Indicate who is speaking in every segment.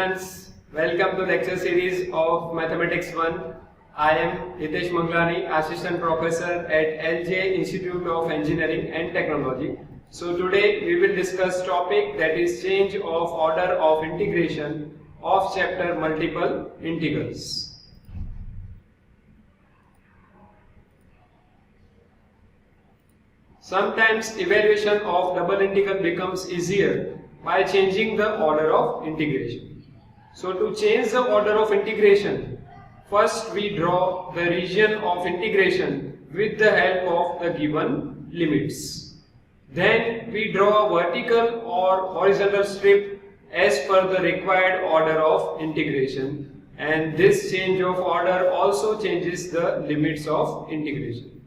Speaker 1: students, welcome to lecture series of Mathematics 1. I am Hitesh Manglani, Assistant Professor at LJ Institute of Engineering and Technology. So today we will discuss topic that is change of order of integration of chapter multiple integrals. Sometimes evaluation of double integral becomes easier by changing the order of integration. So to change the order of integration, first we draw the region of integration with the help of the given limits. Then we draw a vertical or horizontal strip as per the required order of integration, and this change of order also changes the limits of integration.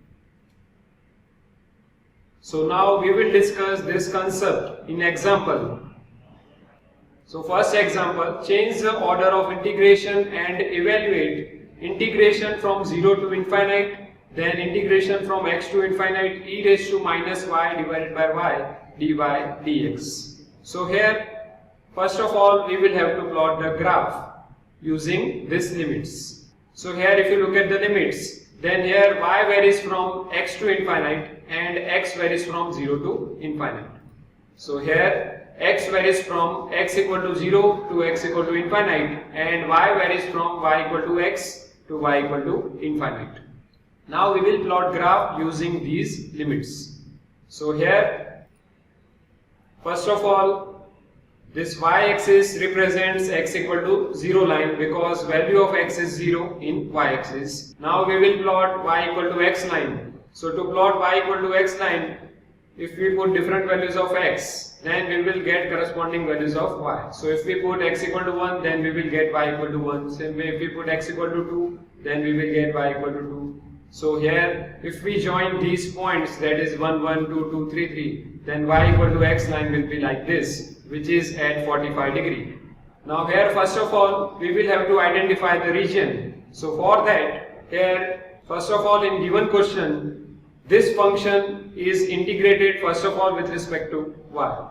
Speaker 1: So now we will discuss this concept in example. So first example, change the order of integration and evaluate integration from 0 to infinite, then integration from x to infinite e raised to minus y divided by y dy dx. So here first of all we will have to plot the graph using these limits. So here if you look at the limits, then here y varies from x to infinite and x varies from 0 to infinite. So here x varies from x equal to 0 to x equal to infinite, and y varies from y equal to x to y equal to infinite. Now we will plot graph using these limits. So here first of all this y-axis represents x equal to 0 line because value of x is 0 in y-axis. Now we will plot y equal to x line. So to plot y equal to x line, if we put different values of x, then we will get corresponding values of y. So if we put x equal to 1, then we will get y equal to 1. Same way if we put x equal to 2, then we will get y equal to 2. So here if we join these points, that is 1, 1, 2, 2, 3, 3, then y equal to x line will be like this, which is at 45 degree. Now here first of all we will have to identify the region. So for that, here first of all in given question, this function is integrated first of all with respect to y.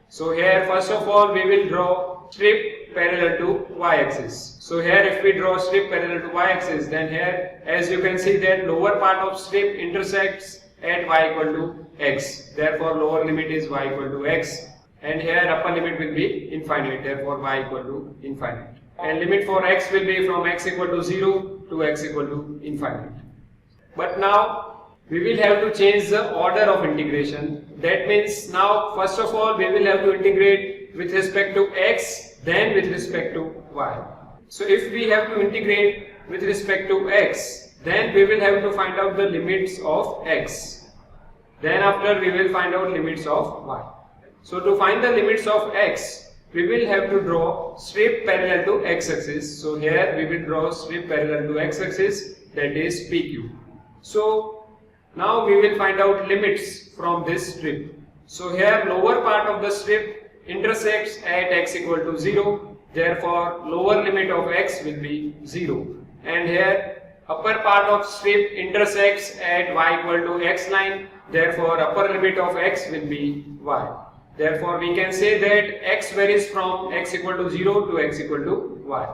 Speaker 1: So here first of all we will draw strip parallel to y-axis. So here if we draw strip parallel to y-axis, then here as you can see that lower part of strip intersects at y equal to x. Therefore lower limit is y equal to x, and here upper limit will be infinite. Therefore y equal to infinite. And limit for x will be from x equal to 0 to x equal to infinite. But now we will have to change the order of integration. That means now first of all we will have to integrate with respect to x, then with respect to y. So if we have to integrate with respect to x, then we will have to find out the limits of x. Then after we will find out limits of y. So to find the limits of x, we will have to draw strip parallel to x-axis. So here we will draw strip parallel to x-axis, that is PQ. So now we will find out limits from this strip. So here lower part of the strip intersects at x equal to 0. Therefore lower limit of x will be 0. And here upper part of strip intersects at y equal to x line. Therefore upper limit of x will be y. Therefore we can say that x varies from x equal to 0 to x equal to y.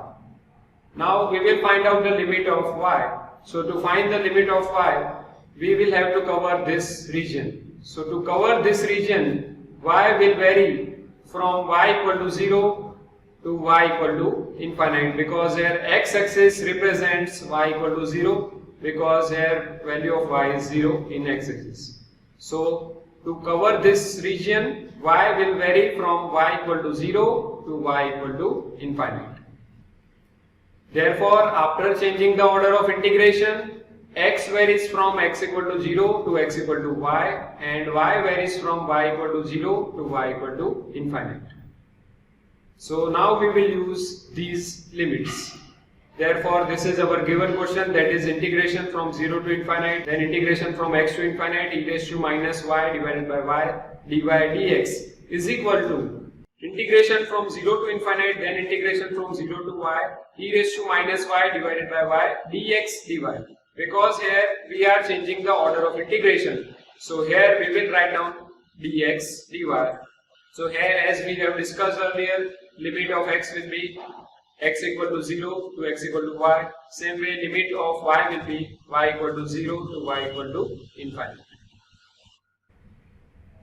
Speaker 1: Now we will find out the limit of y. So to find the limit of y, we will have to cover this region. So to cover this region, y will vary from y equal to 0 to y equal to infinite, because here x-axis represents y equal to 0, because here value of y is 0 in x-axis. So to cover this region, y will vary from y equal to 0 to y equal to infinite. Therefore after changing the order of integration, x varies from x equal to 0 to x equal to y, and y varies from y equal to 0 to y equal to infinite. So now we will use these limits. Therefore this is our given question, that is integration from 0 to infinite, then integration from x to infinite e raised to minus y divided by y dy dx is equal to integration from 0 to infinite, then integration from 0 to y e raised to minus y divided by y dx dy. Because here we are changing the order of integration. So here we will write down dx dy So here, as we have discussed earlier, limit of x will be x equal to 0 to x equal to y. Same way, limit of y will be y equal to 0 to y equal to infinite.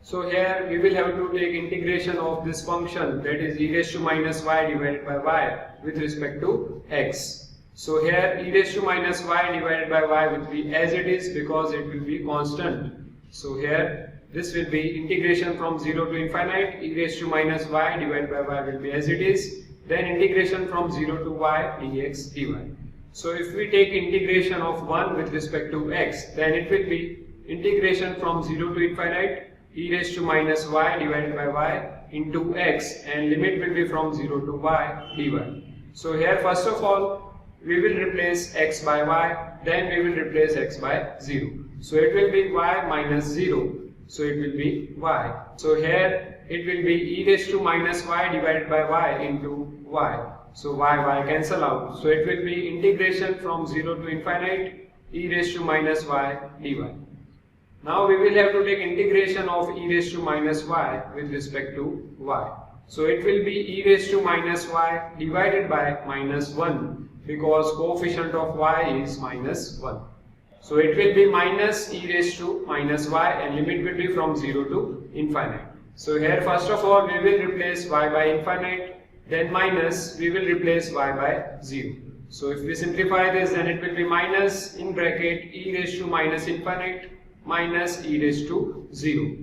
Speaker 1: So here we will have to take integration of this function, that is e raised to minus y divided by y with respect to x. So here e raised to minus y divided by y will be as it is because it will be constant. So here this will be integration from 0 to infinite, e raised to minus y divided by y will be as it is, then integration from 0 to y dx dy. So if we take integration of 1 with respect to x, then it will be integration from 0 to infinite e raised to minus y divided by y into x, and limit will be from 0 to y dy. So here first of all we will replace x by y, then we will replace x by 0. So it will be y minus 0. So it will be y. So here it will be e raised to minus y divided by y into y. So y cancel out. So it will be integration from 0 to infinite e raised to minus y dy. Now we will have to take integration of e raised to minus y with respect to y. So it will be e raised to minus y divided by minus 1 because coefficient of y is minus 1. So it will be minus e raised to minus y and limit will be from 0 to infinite. So here first of all we will replace y by infinite, then minus we will replace y by 0. So if we simplify this, then it will be minus in bracket e raised to minus infinite minus e raised to 0.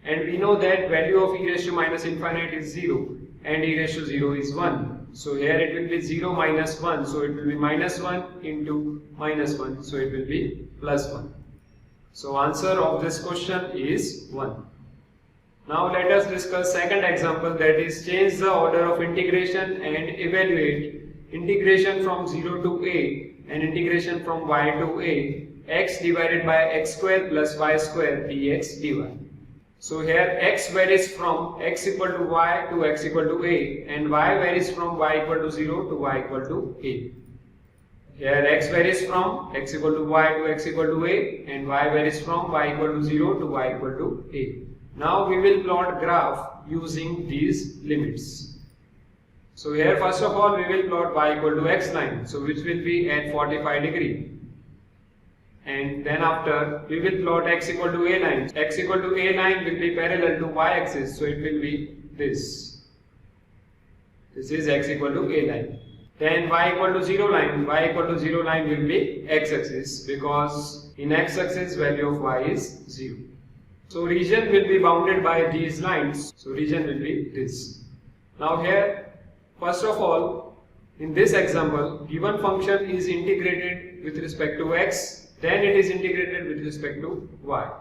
Speaker 1: And we know that value of e raised to minus infinite is 0 and e raised to 0 is 1. So here it will be 0 minus 1, so it will be minus 1 into minus 1, so it will be plus 1. So answer of this question is 1. Now let us discuss second example, that is change the order of integration and evaluate integration from 0 to a and integration from y to a, x divided by x square plus y square dx dy. So here x varies from x equal to y to x equal to a, and y varies from y equal to 0 to y equal to a. Here x varies from x equal to y to x equal to a, and y varies from y equal to 0 to y equal to a. Now we will plot graph using these limits. So here first of all we will plot y equal to x line, so which will be at 45 degree. And then after we will plot x equal to a line. X equal to a line will be parallel to y axis, so it will be this. This is x equal to a line. Then y equal to 0 line. Y equal to 0 line will be x axis because in x axis value of y is 0. So region will be bounded by these lines. So region will be this. Now here first of all in this example given function is integrated with respect to x, then it is integrated with respect to y.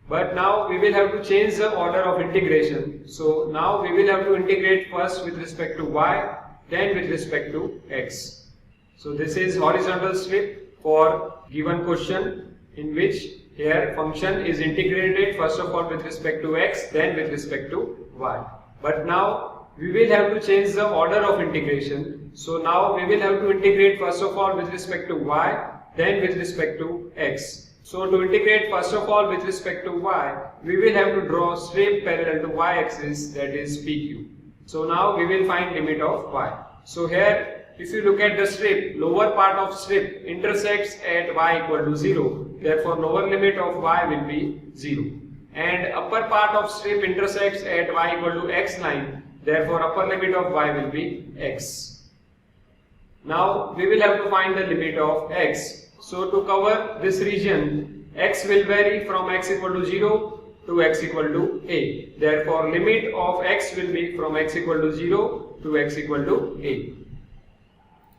Speaker 1: But now we will have to change the order of integration. So now we will have to integrate first with respect to y, then with respect to x. So this is horizontal strip for given question, in which here function is integrated first of all with respect to x, then with respect to y. But now we will have to change the order of integration. So now we will have to integrate first of all with respect to y, then with respect to x. So to integrate first of all with respect to y, we will have to draw strip parallel to y axis, that is PQ. So now we will find limit of y. So here if you look at the strip, lower part of strip intersects at y equal to 0, therefore lower limit of y will be 0. And upper part of strip intersects at y equal to x line, therefore upper limit of y will be x. Now we will have to find the limit of x. So to cover this region, x will vary from x equal to 0 to x equal to a. Therefore limit of x will be from x equal to 0 to x equal to a.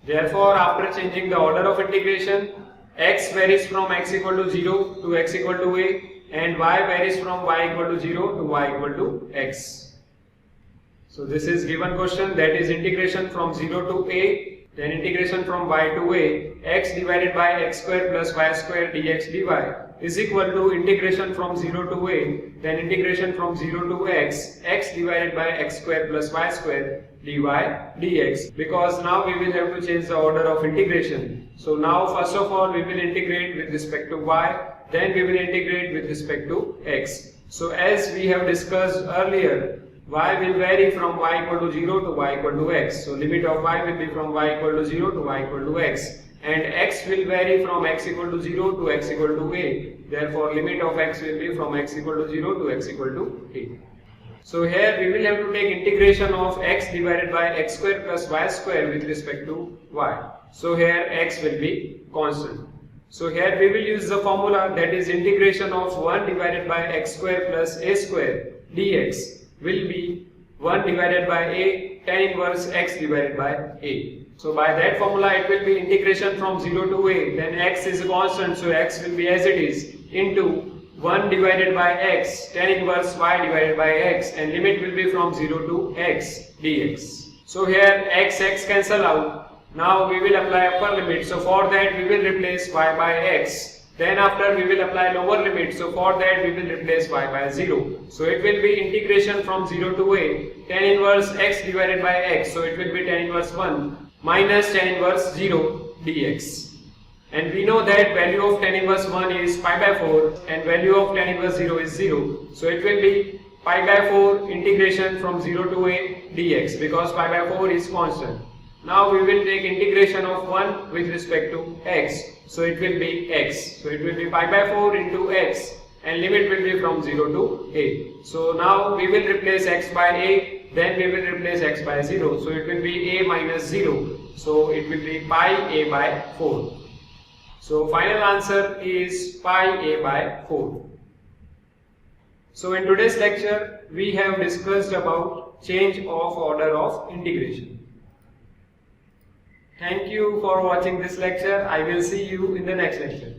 Speaker 1: Therefore after changing the order of integration, x varies from x equal to 0 to x equal to a, and y varies from y equal to 0 to y equal to x. So this is given question, that is integration from 0 to a, then integration from y to a, x divided by x square plus y square dx dy is equal to integration from 0 to a, then integration from 0 to x, x divided by x square plus y square dy dx, because now we will have to change the order of integration. So now first of all we will integrate with respect to y, then we will integrate with respect to x. So as we have discussed earlier, y will vary from y equal to 0 to y equal to x. So limit of y will be from y equal to 0 to y equal to x. And x will vary from x equal to 0 to x equal to a. Therefore, limit of x will be from x equal to 0 to x equal to a. So here we will have to take integration of x divided by x square plus y square with respect to y. So here x will be constant. So here we will use the formula, that is integration of 1 divided by x square plus a square dx will be 1 divided by a tan inverse x divided by a. So by that formula it will be integration from 0 to a, then x is a constant, so x will be as it is, into 1 divided by x tan inverse y divided by x, and limit will be from 0 to x dx. So here x cancel out. Now we will apply upper limit. So for that we will replace y by x. Then after we will apply lower limit. So for that we will replace y by 0. So it will be integration from 0 to a tan inverse x divided by x. So it will be tan inverse 1 minus tan inverse 0 dx. And we know that value of tan inverse 1 is pi by 4 and value of tan inverse 0 is 0. So it will be pi by 4 integration from 0 to a dx, because pi by 4 is constant. Now we will take integration of 1 with respect to x. So it will be x. So it will be pi by 4 into x, and limit will be from 0 to a. So now we will replace x by a, then we will replace x by 0. So it will be a minus 0. So it will be pi a by 4. So final answer is pi a by 4. So in today's lecture we have discussed about change of order of integration. Thank you for watching this lecture. I will see you in the next lecture.